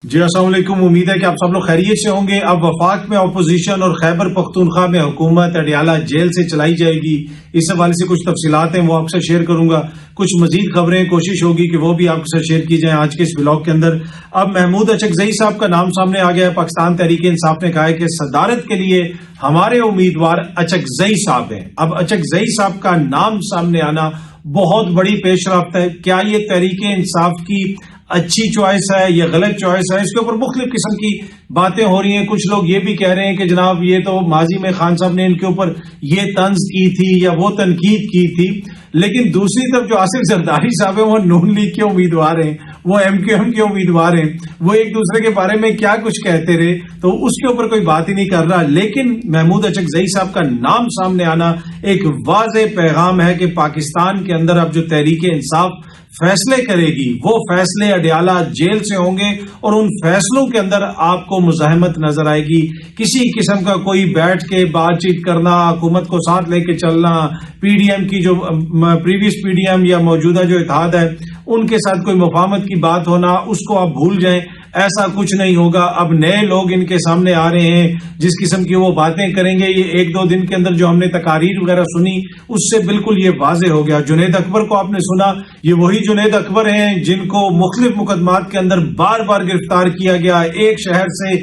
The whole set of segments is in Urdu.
جی السلام علیکم، امید ہے کہ آپ سب لوگ خیریت سے ہوں گے۔ اب وفاق میں اپوزیشن اور خیبر پختونخوا میں حکومت اڈیالہ جیل سے چلائی جائے گی، اس حوالے سے کچھ تفصیلات ہیں وہ آپ سے شیئر کروں گا۔ کچھ مزید خبریں کوشش ہوگی کہ وہ بھی آپ کے ساتھ شیئر کی جائیں آج کے اس ولاگ کے اندر۔ اب محمود اچکزئی صاحب کا نام سامنے آ گیا ہے۔ پاکستان تحریک انصاف نے کہا ہے کہ صدارت کے لیے ہمارے امیدوار اچکزئی صاحب ہیں۔ اب اچکزئی صاحب کا نام سامنے آنا بہت بڑی پیش رفت ہے۔ کیا یہ تحریک انصاف کی اچھی چوائس ہے یا غلط چوائس ہے؟ اس کے اوپر مختلف قسم کی باتیں ہو رہی ہیں۔ کچھ لوگ یہ بھی کہہ رہے ہیں کہ جناب یہ تو ماضی میں خان صاحب نے ان کے اوپر یہ طنز کی تھی یا وہ تنقید کی تھی، لیکن دوسری طرف جو آصف زرداری صاحب ہیں وہ نون لیگ کے امیدوار ہیں، وہ ایم کیو ایم کے امیدوار ہیں، وہ ایک دوسرے کے بارے میں کیا کچھ کہتے رہے تو اس کے اوپر کوئی بات ہی نہیں کر رہا۔ لیکن محمود اچکزئی صاحب کا نام سامنے آنا ایک واضح پیغام ہے کہ پاکستان کے اندر اب جو تحریک انصاف فیصلے کرے گی وہ فیصلے اڈیالہ جیل سے ہوں گے، اور ان فیصلوں کے اندر آپ کو مزاحمت نظر آئے گی۔ کسی قسم کا کوئی بیٹھ کے بات چیت کرنا، حکومت کو ساتھ لے کے چلنا، پی ڈی ایم کی جو پریویس پی ڈی ایم یا موجودہ جو اتحاد ہے ان کے ساتھ کوئی مفاہمت کی بات ہونا، اس کو آپ بھول جائیں، ایسا کچھ نہیں ہوگا۔ اب نئے لوگ ان کے سامنے آ رہے ہیں، جس قسم کی وہ باتیں کریں گے، یہ ایک دو دن کے اندر جو ہم نے تقاریر وغیرہ سنی اس سے بالکل یہ واضح ہو گیا۔ جنید اکبر کو آپ نے سنا، یہ وہی جنید اکبر ہیں جن کو مختلف مقدمات کے اندر بار بار گرفتار کیا گیا، ایک شہر سے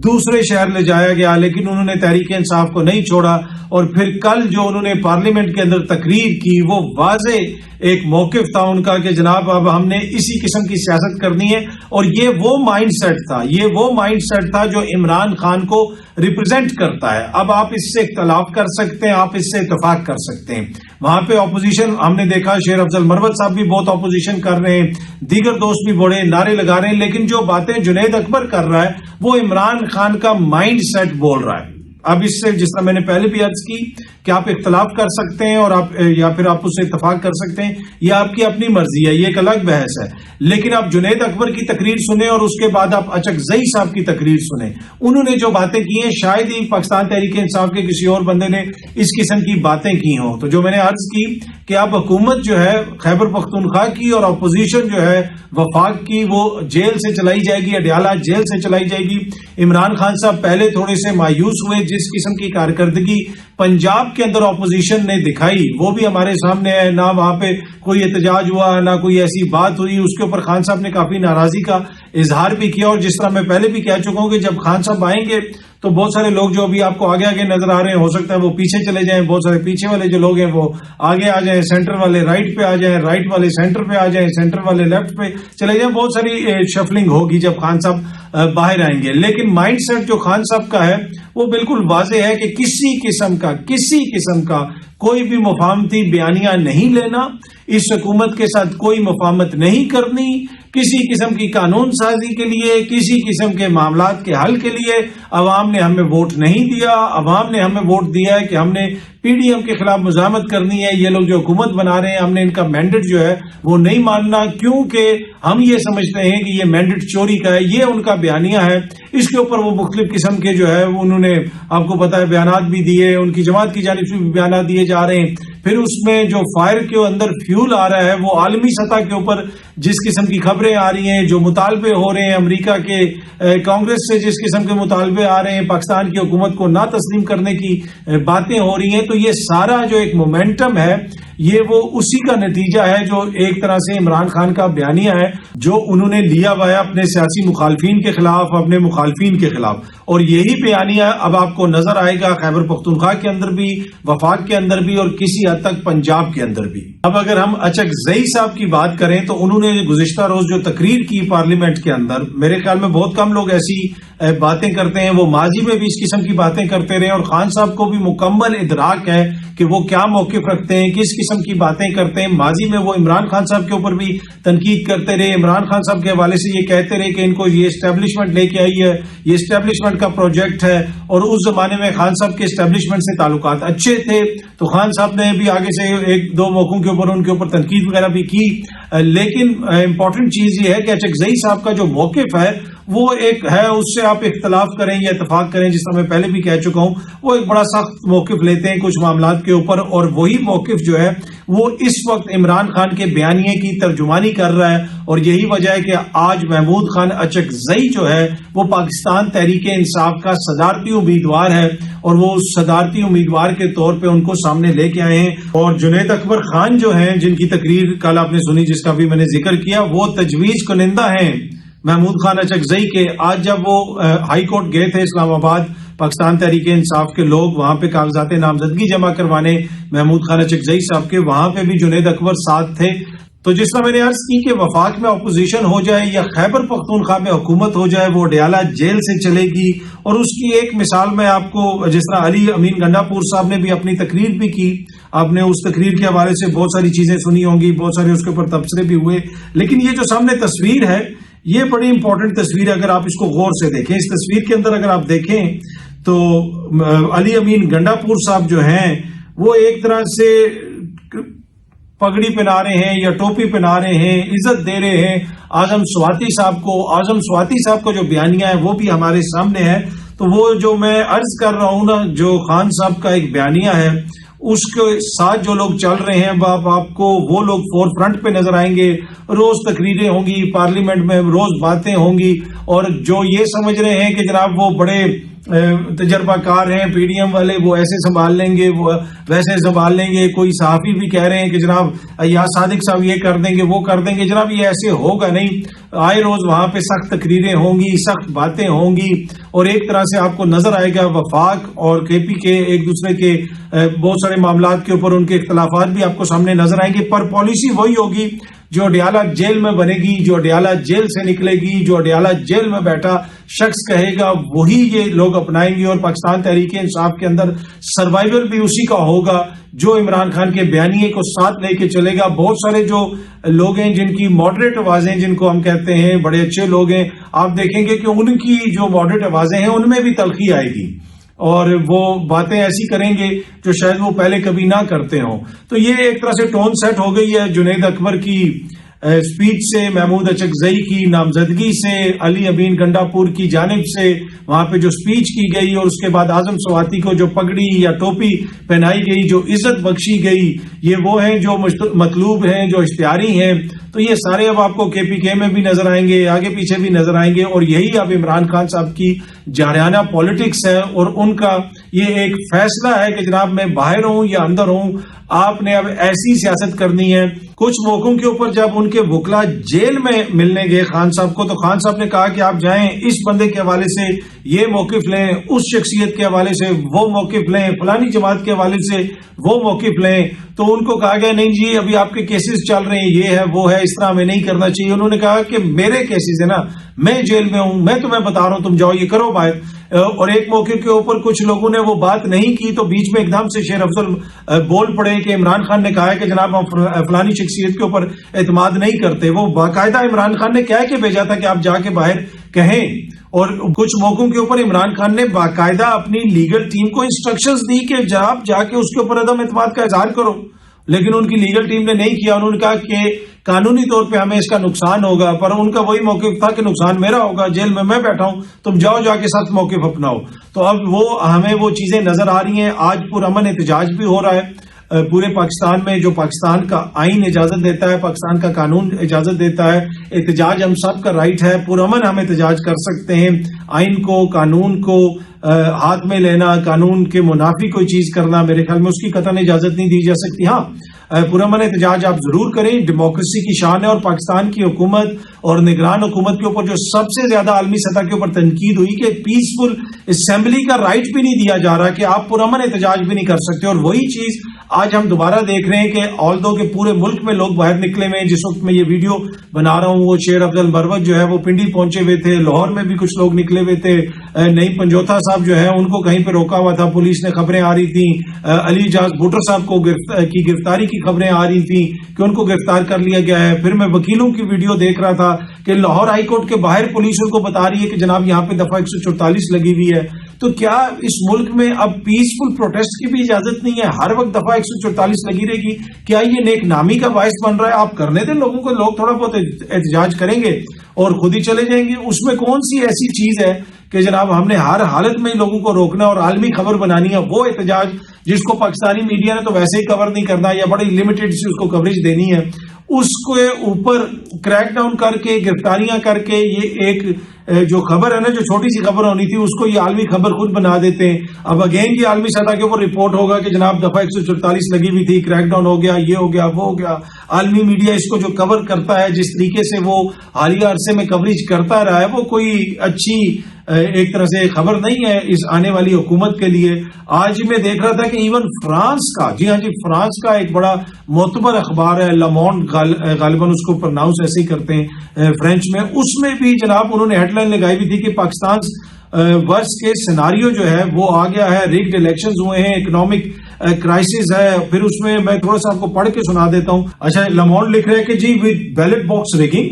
دوسرے شہر لے جایا گیا، لیکن انہوں نے تحریک انصاف کو نہیں چھوڑا۔ اور پھر کل جو انہوں نے پارلیمنٹ کے اندر تقریر کی وہ واضح ایک موقف تھا ان کا کہ جناب اب ہم نے اسی قسم کی سیاست کرنی ہے، اور یہ وہ مائنڈ سیٹ تھا جو عمران خان کو ریپرزینٹ کرتا ہے۔ اب آپ اس سے اختلاف کر سکتے ہیں، آپ اس سے اتفاق کر سکتے ہیں۔ وہاں پہ اپوزیشن ہم نے دیکھا، شیر افضل مروت صاحب بھی بہت اپوزیشن کر رہے ہیں، دیگر دوست بھی بڑے نعرے لگا رہے ہیں، لیکن جو باتیں جنید اکبر کر رہا ہے وہ عمران خان کا مائنڈ سیٹ بول رہا ہے۔ اب اس سے جس طرح میں نے پہلے بھی عرض کی کہ آپ اختلاف کر سکتے ہیں اور آپ یا پھر آپ اس سے اتفاق کر سکتے ہیں، یہ آپ کی اپنی مرضی ہے، یہ ایک الگ بحث ہے۔ لیکن آپ جنید اکبر کی تقریر سنیں اور اس کے بعد آپ اچکزئی صاحب کی تقریر سنیں، انہوں نے جو باتیں کی ہیں شاید ہی پاکستان تحریک انصاف کے کسی اور بندے نے اس قسم کی باتیں کی ہوں۔ تو جو میں نے عرض کی کہ اب حکومت جو ہے خیبر پختونخوا کی اور اپوزیشن جو ہے وفاق کی وہ جیل سے چلائی جائے گی، اڈیالہ جیل سے چلائی جائے گی۔ عمران خان صاحب پہلے تھوڑے سے مایوس ہوئے، جس قسم کی کارکردگی پنجاب کے اندر اپوزیشن نے دکھائی وہ بھی ہمارے سامنے ہے، نہ وہاں پہ کوئی احتجاج ہوا، نہ کوئی ایسی بات ہوئی۔ اس کے اوپر خان صاحب نے کافی ناراضی کا اظہار بھی کیا، اور جس طرح میں پہلے بھی کہہ چکا ہوں کہ جب خان صاحب آئیں گے تو بہت سارے لوگ جو ابھی آپ کو آگے آگے نظر آ رہے ہیں ہو سکتا ہے وہ پیچھے چلے جائیں، بہت سارے پیچھے والے جو لوگ ہیں وہ آگے آ جائیں، سینٹر والے رائٹ پہ آ جائیں، رائٹ والے سینٹر پہ آ جائیں، سینٹر والے لیفٹ پہ چلے جائیں، بہت ساری شفلنگ ہوگی جب خان صاحب باہر آئیں گے۔ لیکن مائنڈ سیٹ جو خان صاحب کا ہے وہ بالکل واضح ہے کہ کسی قسم کا کوئی بھی مفاہمتی بیانیہ نہیں لینا، اس حکومت کے ساتھ کوئی مفاہمت نہیں کرنی، کسی قسم کی قانون سازی کے لیے، کسی قسم کے معاملات کے حل کے لیے عوام نے ہمیں ووٹ نہیں دیا۔ عوام نے ہمیں ووٹ دیا ہے کہ ہم نے پی ڈی ایم کے خلاف مزاحمت کرنی ہے۔ یہ لوگ جو حکومت بنا رہے ہیں ہم نے ان کا مینڈیٹ جو ہے وہ نہیں ماننا، کیونکہ ہم یہ سمجھتے ہیں کہ یہ مینڈیٹ چوری کا ہے، یہ ان کا بیانیہ ہے۔ اس کے اوپر وہ مختلف قسم کے جو ہے انہوں نے آپ کو پتا ہے بیانات بھی دیے، ان کی جماعت کی جانب سے بھی بیانات دیے جا رہے ہیں۔ پھر اس میں جو فائر کے اندر فیول آ رہا ہے وہ عالمی سطح کے اوپر جس قسم کی خبریں آ رہی ہیں، جو مطالبے ہو رہے ہیں امریکہ کے کانگریس سے، جس قسم کے مطالبے آ رہے ہیں پاکستان کی حکومت کو نہ تسلیم کرنے کی باتیں ہو رہی ہیں، تو یہ سارا جو ایک مومنٹم ہے یہ وہ اسی کا نتیجہ ہے جو ایک طرح سے عمران خان کا بیانیہ ہے جو انہوں نے لیا ہوا ہے اپنے سیاسی مخالفین کے خلاف، اپنے مخالفین کے خلاف۔ اور یہی بیانیہ اب آپ کو نظر آئے گا خیبر پختونخوا کے اندر بھی، وفاق کے اندر بھی، اور کسی حد تک پنجاب کے اندر بھی۔ اب اگر ہم اچکزئی صاحب کی بات کریں تو انہوں نے گزشتہ روز جو تقریر کی پارلیمنٹ کے اندر، میرے خیال میں بہت کم لوگ ایسی باتیں کرتے ہیں، وہ ماضی میں بھی اس قسم کی باتیں کرتے رہے، اور خان صاحب کو بھی مکمل ادراک ہے کہ وہ کیا موقف رکھتے ہیں، کس قسم کی باتیں کرتے ہیں۔ ماضی میں وہ عمران خان صاحب کے اوپر بھی تنقید کرتے رہے، عمران خان صاحب کے حوالے سے یہ کہتے رہے کہ ان کو یہ اسٹیبلشمنٹ لے کے آئی ہے، یہ اسٹیبلشمنٹ کا پروجیکٹ ہے، اور اس زمانے میں خان صاحب کے اسٹیبلشمنٹ سے تعلقات اچھے تھے، تو خان صاحب نے بھی آگے سے ایک دو موقعوں کے اوپر ان کے اوپر تنقید وغیرہ بھی کی۔ لیکن امپورٹنٹ چیز یہ ہے کہ اچکزئی صاحب کا جو موقف ہے وہ ایک ہے، اس سے آپ اختلاف کریں یا اتفاق کریں، جس طرح میں پہلے بھی کہہ چکا ہوں، وہ ایک بڑا سخت موقف لیتے ہیں کچھ معاملات کے اوپر، اور وہی موقف جو ہے وہ اس وقت عمران خان کے بیانیے کی ترجمانی کر رہا ہے، اور یہی وجہ ہے کہ آج محمود خان اچکزئی جو ہے وہ پاکستان تحریک انصاف کا صدارتی امیدوار ہے، اور وہ اس صدارتی امیدوار کے طور پہ ان کو سامنے لے کے آئے ہیں۔ اور جنید اکبر خان جو ہیں، جن کی تقریر کل آپ نے سنی، جس کا بھی میں نے ذکر کیا، وہ تجویز کنندہ ہیں محمود خان اچکزئی کے۔ آج جب وہ ہائی کورٹ گئے تھے اسلام آباد، پاکستان تحریک انصاف کے لوگ وہاں پہ کاغذات نامزدگی جمع کروانے محمود خان اچکزئی صاحب کے، وہاں پہ بھی جنید اکبر ساتھ تھے۔ تو جس طرح میں نے عرض کی کہ وفاق میں اپوزیشن ہو جائے یا خیبر پختونخوا میں حکومت ہو جائے، وہ ڈیالہ جیل سے چلے گی، اور اس کی ایک مثال میں آپ کو، جس طرح علی امین گنڈا پور صاحب نے بھی اپنی تقریر بھی کی، آپ نے اس تقریر کے حوالے سے بہت ساری چیزیں سنی ہوں گی، بہت سارے اس کے اوپر تبصرے بھی ہوئے، لیکن یہ جو سامنے تصویر ہے یہ بڑی امپورٹنٹ تصویر ہے۔ اگر آپ اس کو غور سے دیکھیں، اس تصویر کے اندر اگر آپ دیکھیں تو علی امین گنڈا پور صاحب جو ہیں وہ ایک طرح سے پگڑی پہنا رہے ہیں یا ٹوپی پہنا رہے ہیں، عزت دے رہے ہیں اعظم سواتی صاحب کو۔ اعظم سواتی صاحب کا جو بیانیہ ہے وہ بھی ہمارے سامنے ہے۔ تو وہ جو میں عرض کر رہا ہوں نا، جو خان صاحب کا ایک بیانیہ ہے، اس کے ساتھ جو لوگ چل رہے ہیں، آپ کو وہ لوگ فور فرنٹ پہ نظر آئیں گے، روز تقریریں ہوں گی پارلیمنٹ میں، روز باتیں ہوں گی، اور جو یہ سمجھ رہے ہیں کہ جناب وہ بڑے تجربہ کار ہیں پی ڈی ایم والے، وہ ایسے سنبھال لیں گے، وہ ویسے سنبھال لیں گے۔ کوئی صحافی بھی کہہ رہے ہیں کہ جناب یا صادق صاحب یہ کر دیں گے، وہ کر دیں گے، جناب یہ ایسے ہوگا نہیں۔ آئے روز وہاں پہ سخت تقریریں ہوں گی، سخت باتیں ہوں گی، اور ایک طرح سے آپ کو نظر آئے گا وفاق اور کے پی کے ایک دوسرے کے بہت سارے معاملات کے اوپر ان کے اختلافات بھی آپ کو سامنے نظر آئیں گے، پر پالیسی وہی ہوگی جو ڈیالہ جیل میں بنے گی، جو ڈیالہ جیل سے نکلے گی، جو ڈیالہ جیل میں بیٹھا شخص کہے گا وہی یہ لوگ اپنائیں گے، اور پاکستان تحریک انصاف کے اندر سروائیول بھی اسی کا ہوگا جو عمران خان کے بیانیے کو ساتھ لے کے چلے گا۔ بہت سارے جو لوگ ہیں جن کی ماڈریٹ آوازیں، جن کو ہم کہتے ہیں بڑے اچھے لوگ ہیں، آپ دیکھیں گے کہ ان کی جو ماڈریٹ آوازیں ہیں ان میں بھی تلخی آئے گی، اور وہ باتیں ایسی کریں گے جو شاید وہ پہلے کبھی نہ کرتے ہوں۔ تو یہ ایک طرح سے ٹون سیٹ ہو گئی ہے جنید اکبر کی سپیچ سے، محمود اچکزئی کی نامزدگی سے، علی امین گنڈا پور کی جانب سے وہاں پہ جو سپیچ کی گئی، اور اس کے بعد اعظم سواتی کو جو پگڑی یا ٹوپی پہنائی گئی، جو عزت بخشی گئی، یہ وہ ہیں جو مطلوب ہیں، جو اشتہاری ہیں۔ تو یہ سارے اب آپ کو کے پی کے میں بھی نظر آئیں گے، آگے پیچھے بھی نظر آئیں گے، اور یہی اب عمران خان صاحب کی جارحانہ پالیٹکس ہے، اور ان کا یہ ایک فیصلہ ہے کہ جناب میں باہر ہوں یا اندر ہوں، آپ نے اب ایسی سیاست کرنی ہے۔ کچھ موقعوں کے اوپر جب ان کے وکلا جیل میں ملنے گئے خان صاحب کو، تو خان صاحب نے کہا کہ آپ جائیں، اس بندے کے حوالے سے یہ موقف لیں، اس شخصیت کے حوالے سے وہ موقف لیں، فلانی جماعت کے حوالے سے وہ موقف لیں۔ تو ان کو کہا گیا نہیں جی ابھی آپ کے کیسز چل رہے ہیں، یہ ہے وہ ہے، اس طرح ہمیں نہیں کرنا چاہیے۔ انہوں نے کہا کہ میرے کیسز ہے نا، میں جیل میں ہوں، میں تمہیں بتا رہا ہوں، تم جاؤ یہ کرو باہر۔ اور ایک موقع کے اوپر کچھ لوگوں نے وہ بات نہیں کی، تو بیچ میں ایک دم سے شیر افضل بول پڑے کہ عمران خان نے کہا ہے کہ جناب ہم فلانی شخصیت کے اوپر اعتماد نہیں کرتے۔ وہ باقاعدہ عمران خان نے کہہ کے بھیجا تھا کہ آپ جا کے باہر کہیں، اور کچھ موقعوں کے اوپر عمران خان نے باقاعدہ اپنی لیگل ٹیم کو انسٹرکشنز دی کہ آپ جا کے اس کے اوپر عدم اعتماد کا اظہار کرو، لیکن ان کی لیگل ٹیم نے نہیں کیا۔ انہوں نے کہا کہ قانونی طور پہ ہمیں اس کا نقصان ہوگا، پر ان کا وہی موقف تھا کہ نقصان میرا ہوگا، جیل میں بیٹھا ہوں، تم جاؤ جا کے سخت موقف اپناؤ۔ تو اب وہ ہمیں وہ چیزیں نظر آ رہی ہیں۔ آج پرامن احتجاج بھی ہو رہا ہے پورے پاکستان میں، جو پاکستان کا آئین اجازت دیتا ہے، پاکستان کا قانون اجازت دیتا ہے۔ احتجاج ہم سب کا رائٹ ہے، پرامن ہم احتجاج کر سکتے ہیں۔ آئین کو، قانون کو ہاتھ میں لینا، قانون کے منافی کوئی چیز کرنا، میرے خیال میں اس کی قطعاً اجازت نہیں دی جا سکتی۔ ہاں پرامن احتجاج آپ ضرور کریں، ڈیموکریسی کی شان ہے، اور پاکستان کی حکومت اور نگران حکومت کے اوپر جو سب سے زیادہ عالمی سطح کے اوپر تنقید ہوئی کہ پیسفل اسمبلی کا رائٹ بھی نہیں دیا جا رہا، کہ آپ پرامن احتجاج بھی نہیں کر سکتے، اور وہی چیز آج ہم دوبارہ دیکھ رہے ہیں کہ آلدو کے پورے ملک میں لوگ باہر نکلے ہوئے ہیں۔ جس وقت میں یہ ویڈیو بنا رہا ہوں وہ شیر افضل مروت جو ہے وہ پنڈی پہنچے ہوئے تھے، لاہور میں بھی کچھ لوگ نکلے ہوئے تھے، نئی پنجوتھا صاحب جو ہے ان کو کہیں پہ روکا ہوا تھا، پولیس نے خبریں آ رہی تھیں، علی اعجاز بھٹو صاحب کو کی گرفتاری کی خبریں آ رہی تھیں کہ ان کو گرفتار کر لیا گیا ہے۔ پھر میں وکیلوں کی ویڈیو دیکھ رہا تھا کہ لاہور ہائی کورٹ کے باہر پولیس ان کو بتا رہی ہے کہ جناب یہاں پہ دفعہ 144 لگی ہوئی ہے۔ تو کیا اس ملک میں اب پیسفل پروٹیسٹ کی بھی اجازت نہیں ہے؟ ہر وقت دفعہ 144 لگی رہے گی؟ کیا یہ نیک نامی کا باعث بن رہا ہے؟ آپ کرنے دیں لوگوں کو، لوگ تھوڑا بہت احتجاج کریں گے اور خود ہی چلے جائیں گے. اس میں کون سی ایسی چیز ہے کہ جناب ہم نے ہر حالت میں لوگوں کو روکنا اور عالمی خبر بنانی ہے؟ وہ احتجاج جس کو پاکستانی میڈیا نے تو ویسے ہی کور نہیں کرنا یا بڑی لمیٹڈ سی اس کو کوریج دینی ہے، اس کے اوپر کریک ڈاؤن کر کے، گرفتاریاں کر کے، یہ ایک جو خبر ہے نا، جو چھوٹی سی خبر ہونی تھی، اس کو یہ عالمی خبر خود بنا دیتے ہیں. اب اگین یہ عالمی سطح کے اوپر رپورٹ ہوگا کہ جناب دفعہ 144 لگی ہوئی تھی، کریک ڈاؤن ہو گیا، یہ ہو گیا، وہ ہو گیا. عالمی میڈیا اس کو جو کور کرتا ہے، جس طریقے سے وہ حالیہ عرصے میں کوریج کرتا رہا ہے، وہ کوئی اچھی ایک طرح سے خبر نہیں ہے اس آنے والی حکومت کے لیے. آج میں دیکھ رہا تھا کہ ایون فرانس کا، جی ہاں جی، فرانس کا ایک بڑا معتبر اخبار ہے لامونڈ، غالباً اس کو پرناؤنس ایسے ہی کرتے ہیں فرینچ میں، اس میں بھی جناب انہوں نے ہیڈ لائن لگائی ہوئی تھی کہ پاکستان ورس کے سیناریو جو ہے وہ آ گیا ہے، ریگڈ الیکشنز ہوئے ہیں، اکنامک کرائسس ہے. پھر اس میں میں تھوڑا سا آپ کو پڑھ کے سنا دیتا ہوں. اچھا، لامونڈ لکھ رہے ہیں کہ جی with ballot box rigging,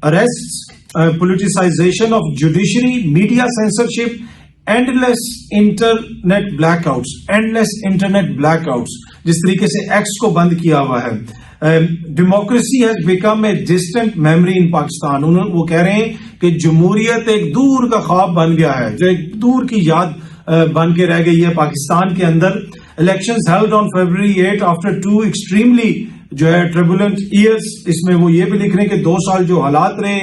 arrest, politicization of judiciary, media censorship, endless internet blackouts، جس طریقے سے ایکس کو بند کیا ہوا ہے. Democracy has become a distant memory in Pakistan. وہ کہہ رہے ہیں کہ جمہوریت ایک دور کا خواب بن گیا ہے، جو ایک دور کی یاد بن کے رہ گئی ہے پاکستان کے اندر. Elections held on February 8 after 2 extremely جو ہے ٹربولنٹ ایئرس. اس میں وہ یہ بھی لکھ رہے ہیں کہ 2 سال جو حالات رہے،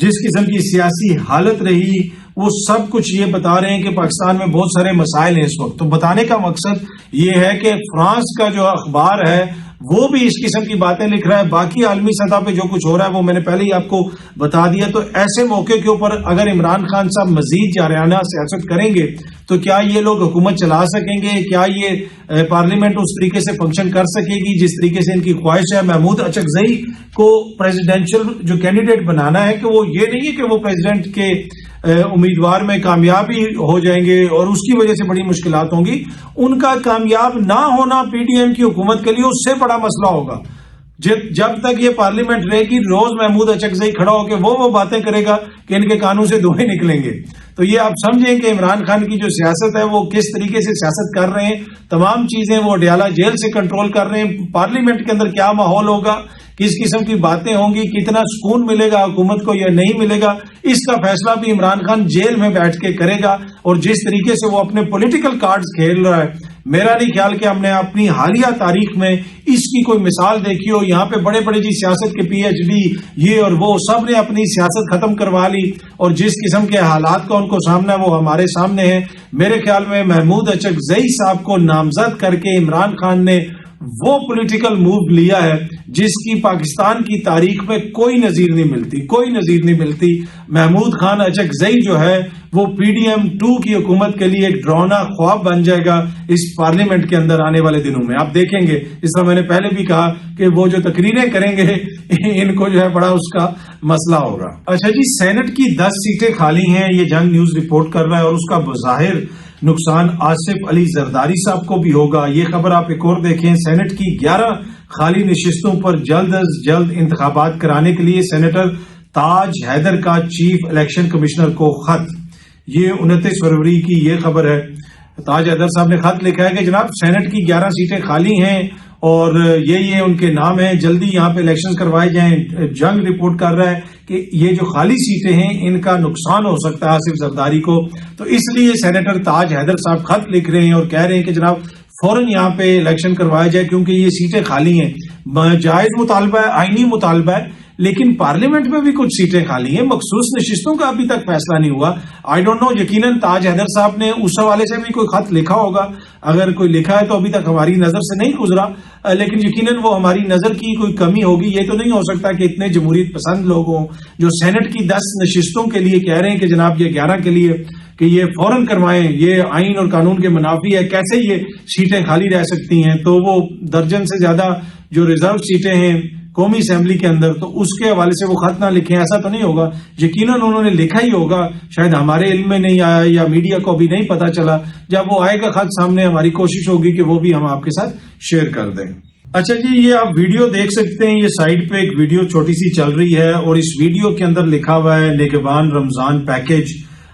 جس قسم کی سیاسی حالت رہی، وہ سب کچھ یہ بتا رہے ہیں کہ پاکستان میں بہت سارے مسائل ہیں اس وقت. تو بتانے کا مقصد یہ ہے کہ فرانس کا جو اخبار ہے وہ بھی اس قسم کی باتیں لکھ رہا ہے. باقی عالمی سطح پہ جو کچھ ہو رہا ہے وہ میں نے پہلے ہی آپ کو بتا دیا. تو ایسے موقع کے اوپر اگر عمران خان صاحب مزید جارحانہ سیاست کریں گے تو کیا یہ لوگ حکومت چلا سکیں گے؟ کیا یہ پارلیمنٹ اس طریقے سے فنکشن کر سکے گی جس طریقے سے ان کی خواہش ہے؟ محمود اچکزئی کو پریزیڈینشل جو کینڈیڈیٹ بنانا ہے کہ وہ یہ نہیں ہے کہ وہ پریزیڈنٹ کے امیدوار میں کامیابی ہو جائیں گے اور اس کی وجہ سے بڑی مشکلات ہوں گی. ان کا کامیاب نہ ہونا پی ڈی ایم کی حکومت کے لیے اس سے بڑا مسئلہ ہوگا. جب تک یہ پارلیمنٹ رہے گی، روز محمود اچکزئی کھڑا ہو کے وہ باتیں کرے گا کہ ان کے کانوں سے دھوئیں نکلیں گے. تو یہ آپ سمجھیں کہ عمران خان کی جو سیاست ہے وہ کس طریقے سے سیاست کر رہے ہیں. تمام چیزیں وہ اڈیالہ جیل سے کنٹرول کر رہے ہیں. پارلیمنٹ کے اندر کیا ماحول ہوگا، کس قسم کی باتیں ہوں گی، کتنا سکون ملے گا حکومت کو یا نہیں ملے گا، اس کا فیصلہ بھی عمران خان جیل میں بیٹھ کے کرے گا. اور جس طریقے سے وہ اپنے پولیٹیکل کارڈز کھیل رہا ہے، میرا نہیں خیال کہ ہم نے اپنی حالیہ تاریخ میں اس کی کوئی مثال دیکھی ہو. یہاں پہ بڑے بڑے جی سیاست کے پی ایچ ڈی یہ اور وہ سب نے اپنی سیاست ختم کروا لی، اور جس قسم کے حالات کا ان کو سامنا وہ ہمارے سامنے ہے. میرے خیال میں محمود اچکزئی صاحب کو نامزد کر کے عمران خان نے وہ پولیٹیکل موو لیا ہے جس کی پاکستان کی تاریخ میں کوئی نظیر نہیں ملتی. محمود خان اچکزئی جو ہے وہ پی ڈی ایم 2 کی حکومت کے لیے ایک ڈراؤنا خواب بن جائے گا اس پارلیمنٹ کے اندر آنے والے دنوں میں. آپ دیکھیں گے، اس طرح میں نے پہلے بھی کہا کہ وہ جو تقریریں کریں گے ان کو جو ہے بڑا اس کا مسئلہ ہوگا. اچھا جی، سینٹ کی 10 سیٹیں خالی ہیں، یہ جنگ نیوز رپورٹ کر رہا ہے، اور اس کا بظاہر نقصان آصف علی زرداری صاحب کو بھی ہوگا. یہ خبر آپ ایک اور دیکھیں. سینٹ کی 11 خالی نشستوں پر جلد از جلد انتخابات کرانے کے لیے سینیٹر تاج حیدر کا چیف الیکشن کمشنر کو خط. یہ 29 فروری کی یہ خبر ہے. تاج حیدر صاحب نے خط لکھا ہے کہ جناب سینٹ کی 11 سیٹیں خالی ہیں اور یہ ان کے نام ہیں، جلدی یہاں پہ الیکشن کروائے جائیں. جنگ رپورٹ کر رہا ہے کہ یہ جو خالی سیٹیں ہیں ان کا نقصان ہو سکتا ہے آصف زرداری کو. تو اس لیے سینیٹر تاج حیدر صاحب خط لکھ رہے ہیں اور کہہ رہے ہیں کہ جناب فوراً یہاں پہ الیکشن کروایا جائے کیونکہ یہ سیٹیں خالی ہیں. جائز مطالبہ ہے، آئینی مطالبہ ہے، لیکن پارلیمنٹ میں بھی کچھ سیٹیں خالی ہیں. مخصوص نشستوں کا ابھی تک فیصلہ نہیں ہوا. آئی ڈونٹ نو، یقیناً تاج حیدر صاحب نے اس حوالے سے بھی کوئی خط لکھا ہوگا. اگر کوئی لکھا ہے تو ابھی تک ہماری نظر سے نہیں گزرا، لیکن یقیناً وہ ہماری نظر کی کوئی کمی ہوگی. یہ تو نہیں ہو سکتا کہ اتنے جمہوریت پسند لوگ ہوں جو سینٹ کی 10 نشستوں کے لیے کہہ رہے ہیں کہ جناب یہ 11 کے لیے کہ یہ فوراً کروائیں، یہ آئین اور قانون کے منافی ہے، کیسے یہ سیٹیں خالی رہ سکتی ہیں. تو وہ درجن سے زیادہ جو ریزرو سیٹیں ہیں قومی اسمبلی کے اندر، تو اس کے حوالے سے وہ خط نہ لکھیں. ایسا تو نہیں ہوگا، یقیناً انہوں نے لکھا ہی ہوگا، شاید ہمارے علم میں نہیں آیا یا میڈیا کو بھی نہیں پتا چلا. جب وہ آئے گا خط سامنے، ہماری کوشش ہوگی کہ وہ بھی ہم آپ کے ساتھ شیئر کر دیں. اچھا جی، یہ آپ ویڈیو دیکھ سکتے ہیں. یہ سائڈ پہ ایک ویڈیو چھوٹی سی چل رہی ہے اور اس ویڈیو کے اندر لکھا ہوا ہے نگہبان رمضان پیکج.